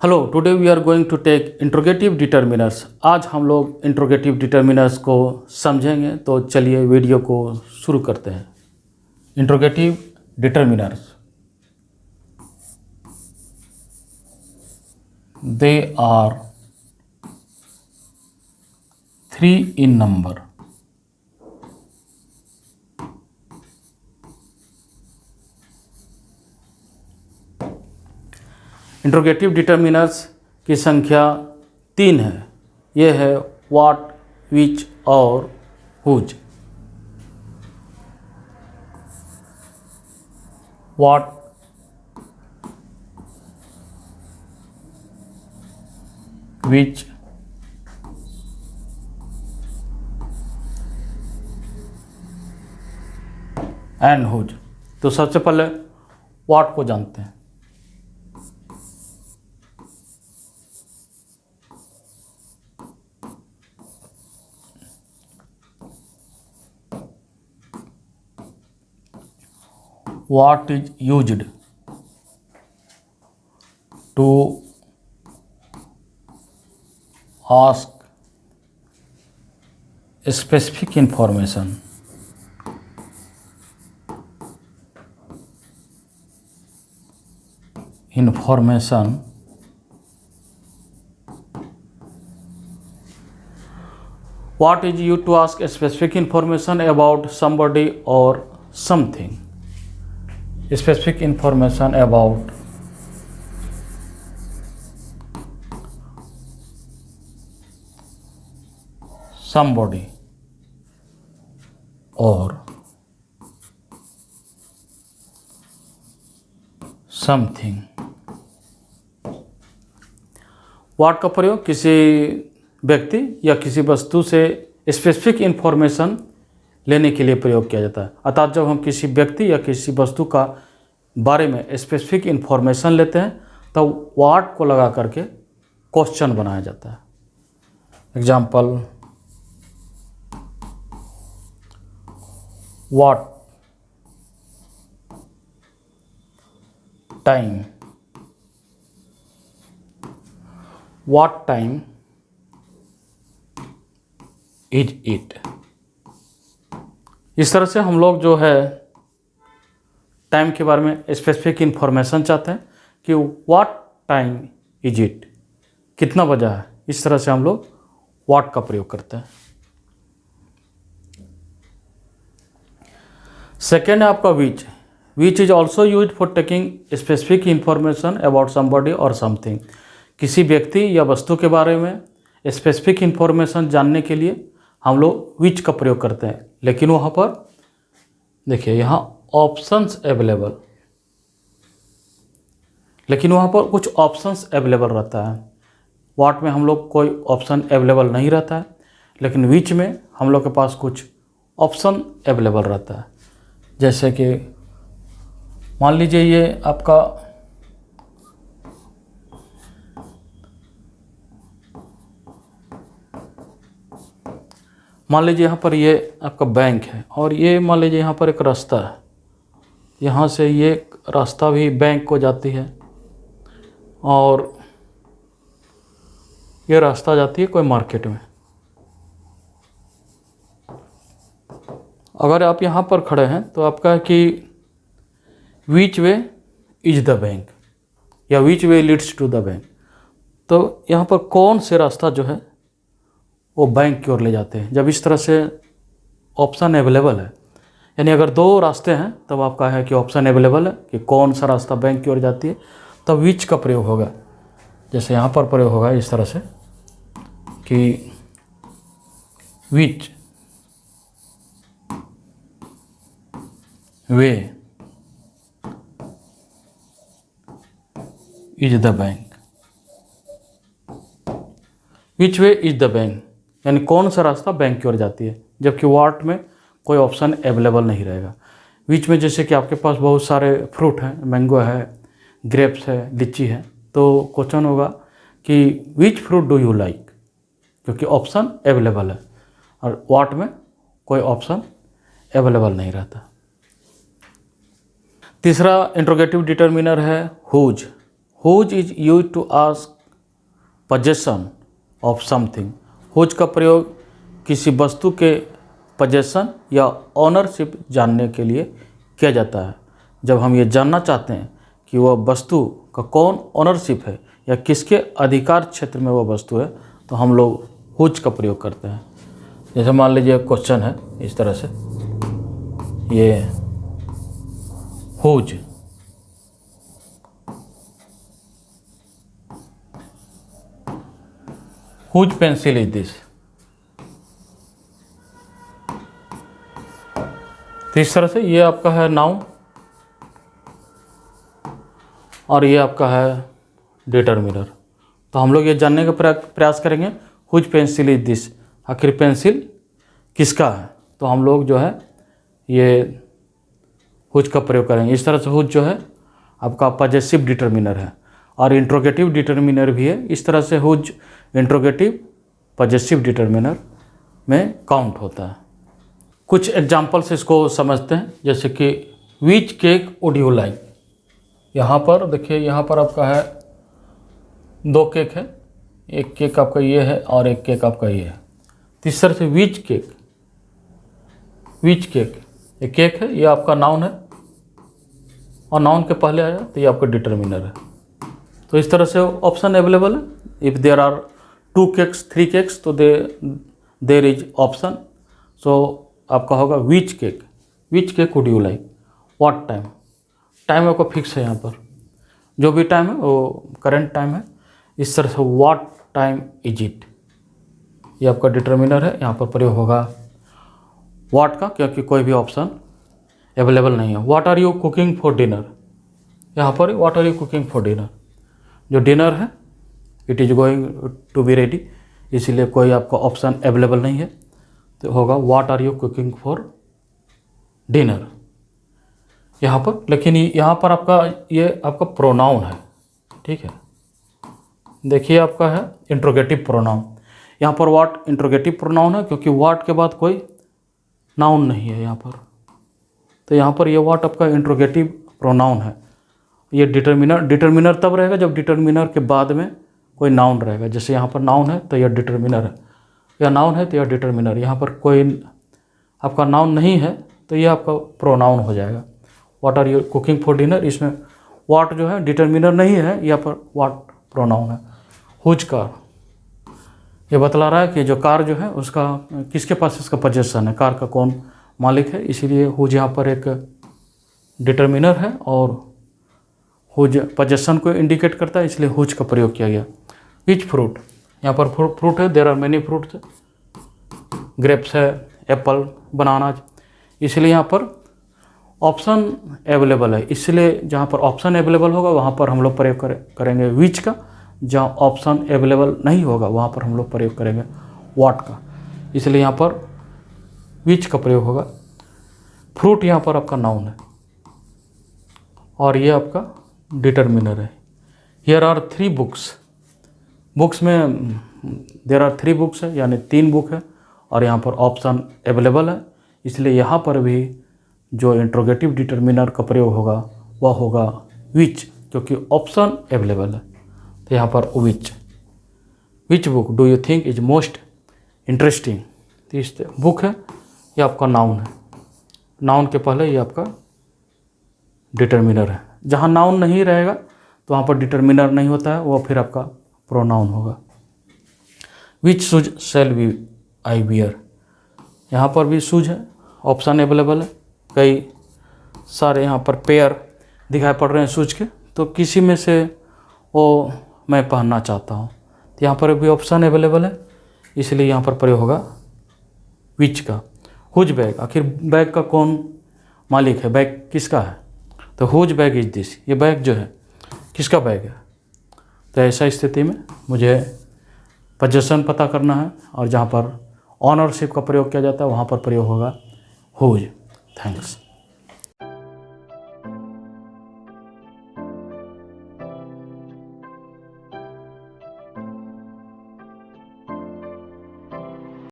Hello, today we are going to take interrogative determiners. आज हम लोग इंट्रोगेटिव डिटर्मिनर्स को समझेंगे, तो चलिए वीडियो को शुरू करते हैं। Interrogative determiners, they are 3 in number. Interrogative determiners की संख्या 3 है। ये है व्हाट, विच और whose. What, which, and whose. तो सबसे पहले व्हाट को जानते हैं। What is used to ask specific information? What is used to ask a specific information about somebody or something? Specific information about somebody or something. What का प्रयोग किसी व्यक्ति या किसी वस्तु से स्पेसिफिक इंफॉर्मेशन लेने के लिए प्रयोग किया जाता है। अर्थात जब हम किसी व्यक्ति या किसी वस्तु का बारे में स्पेसिफिक इंफॉर्मेशन लेते हैं तब व्हाट को लगा करके क्वेश्चन बनाया जाता है। Example, what time, what time is it. इस तरह से हम लोग जो है टाइम के बारे में स्पेसिफिक इंफॉर्मेशन चाहते हैं कि व्हाट टाइम इज इट, कितना बजा है। इस तरह से हम लोग व्हाट का प्रयोग करते हैं। सेकेंड है आपका which. Which is also use for taking specific information about somebody और समथिंग। किसी व्यक्ति या वस्तु के बारे में स्पेसिफिक इंफॉर्मेशन जानने के लिए हम लोग विच का प्रयोग करते हैं। लेकिन वहाँ पर देखिए, यहाँ ऑप्शंस अवेलेबल, लेकिन वहाँ पर कुछ ऑप्शंस अवेलेबल रहता है। व्हाट में हम लोग कोई ऑप्शन अवेलेबल नहीं रहता है, लेकिन विच में हम लोग के पास कुछ ऑप्शन अवेलेबल रहता है। जैसे कि मान लीजिए ये आपका मान लीजिए यहाँ पर ये आपका बैंक है और ये मान लीजिए यहाँ पर एक रास्ता है। यहाँ से ये रास्ता भी बैंक को जाती है और ये रास्ता जाती है कोई मार्केट में। अगर आप यहाँ पर खड़े हैं तो आपका है कि which way is the bank या which way leads to the bank. तो यहाँ पर कौन से रास्ता जो है वो बैंक की ओर ले जाते हैं। जब इस तरह से ऑप्शन अवेलेबल है, यानी अगर 2 रास्ते हैं तब आपका है कि ऑप्शन अवेलेबल है कि कौन सा रास्ता बैंक की ओर जाती है, तब विच का प्रयोग होगा। जैसे यहाँ पर प्रयोग होगा इस तरह से कि which way is the bank, which way is the bank, यानी कौन सा रास्ता बैंक की ओर जाती है। जबकि व्हाट में कोई ऑप्शन अवेलेबल नहीं रहेगा। विच में जैसे कि आपके पास बहुत सारे फ्रूट हैं, मैंगो है, ग्रेप्स है, लीची है, तो क्वेश्चन होगा कि which fruit do you like, क्योंकि ऑप्शन अवेलेबल है। और व्हाट में कोई ऑप्शन अवेलेबल नहीं रहता। तीसरा इंट्रोगेटिव डिटर्मिनर है whose. Whose is use to ask possession of something. Whose का प्रयोग किसी वस्तु के possession या ऑनरशिप जानने के लिए किया जाता है। जब हम ये जानना चाहते हैं कि वह वस्तु का कौन ऑनरशिप है या किसके अधिकार क्षेत्र में वह वस्तु है, तो हम लोग हुज का प्रयोग करते हैं। जैसे मान लीजिए क्वेश्चन है इस तरह से, ये whose whose pencil is this. तो इस तरह से ये आपका है नाउन और ये आपका है डिटरमिनर। तो हम लोग ये जानने का प्रयास करेंगे हुज पेंसिल इज दिस, आखिर पेंसिल किसका है। तो हम लोग जो है ये हुज का प्रयोग करेंगे। इस तरह से हुज जो है आपका पॉजेसिव डिटरमिनर है और इंट्रोगेटिव डिटरमिनर भी है। इस तरह से हुज इंट्रोगेटिव पॉजेसिव डिटरमिनर में काउंट होता है। कुछ एग्जाम्पल्स इसको समझते हैं, जैसे कि विच केक वुड यू लाइक। यहाँ पर देखिए, यहाँ पर आपका है 2 केक है, एक केक आपका ये है और एक केक आपका ये है। इस तरह से विच केक ये केक है, ये आपका नाउन है और नाउन के पहले आया तो ये आपका डिटरमिनर है। तो इस तरह से ऑप्शन अवेलेबल है। If there are 2 cakes 3 cakes तो देर इज ऑप्शन। सो आपका होगा which cake would you like, what time. Time आपका फिक्स है, यहाँ पर जो भी टाइम है वो करंट टाइम है। इस तरह से व्हाट टाइम इज इट, ये आपका डिटरमिनर है। यहाँ पर प्रयोग होगा व्हाट का, क्योंकि कोई भी ऑप्शन अवेलेबल नहीं है। What are you cooking for dinner, यहाँ पर what are you cooking for dinner, जो डिनर है it is going to be ready, इसीलिए कोई आपका ऑप्शन अवेलेबल नहीं है। तो होगा what are you cooking for dinner यहाँ पर। लेकिन यहाँ पर आपका ये आपका प्रोनाउन है, ठीक है। देखिए आपका है इंट्रोगेटिव प्रोनाउन। यहाँ पर व्हाट इंट्रोगेटिव प्रोनाउन है, क्योंकि व्हाट के बाद कोई नाउन नहीं है यहाँ पर। तो यहाँ पर ये व्हाट आपका इंट्रोगेटिव प्रोनाउन है। ये डिटरमिनर तब रहेगा जब डिटरमिनर के बाद में कोई नाउन रहेगा। जैसे यहाँ पर नाउन है तो यह डिटरमिनर है, या नाउन है तो यह डिटरमिनर। यहाँ पर कोई आपका नाउन नहीं है तो यह आपका प्रोनाउन हो जाएगा। What are you cooking for dinner, इसमें व्हाट जो है डिटरमिनर नहीं है, यहाँ पर व्हाट प्रोनाउन है। हुज कार, ये बतला रहा है कि जो कार जो है उसका किसके पास इसका पोजेसन है, कार का कौन मालिक है, इसीलिए हुज यहाँ पर एक डिटरमिनर है और हुज पोजेसन को इंडिकेट करता है, इसलिए हुज का प्रयोग किया गया। विच फ्रूट, यहाँ पर फ्रूट है, there are many fruits, grapes है, एप्पल, बनाना, इसलिए यहाँ पर ऑप्शन अवेलेबल है। इसलिए जहाँ पर ऑप्शन अवेलेबल होगा वहाँ पर हम लोग प्रयोग करेंगे विच का, जहाँ ऑप्शन अवेलेबल नहीं होगा वहाँ पर हम लोग प्रयोग करेंगे व्हाट का, इसलिए यहाँ पर विच का प्रयोग होगा। फ्रूट यहाँ पर आपका नाउन है और ये आपका डिटरमिनर है। हियर आर 3 बुक्स में देयर आर 3 बुक्स है, यानी 3 बुक है और यहाँ पर ऑप्शन अवेलेबल है, इसलिए यहाँ पर भी जो इंट्रोगेटिव डिटरमिनर का प्रयोग होगा वह होगा विच, क्योंकि ऑप्शन अवेलेबल है। तो यहाँ पर which book do you think is most interesting. तो इस बुक है ये आपका नाउन है, नाउन के पहले ये आपका डिटरमिनर है। जहाँ नाउन नहीं रहेगा तो वहाँ पर डिटरमिनर नहीं होता है, वो फिर आपका प्रोनाउन होगा। Which shoes shall we I wear, यहाँ पर भी शूज है, ऑप्शन अवेलेबल है। कई सारे यहाँ पर पेयर दिखाई पड़ रहे हैं शूज के, तो किसी में से वो मैं पहनना चाहता हूँ, तो यहाँ पर भी ऑप्शन अवेलेबल है, इसलिए यहाँ पर प्रयोग होगा विच का। हुज बैग, आखिर बैग का कौन मालिक है, बैग किसका है, तो हुज बैग इज दिस, ये बैग जो है किसका बैग है। तो ऐसा स्थिति में मुझे पोजेसन पता करना है और जहाँ पर ऑनरशिप का प्रयोग किया जाता है वहाँ पर प्रयोग होगा हुज। थैंक्स।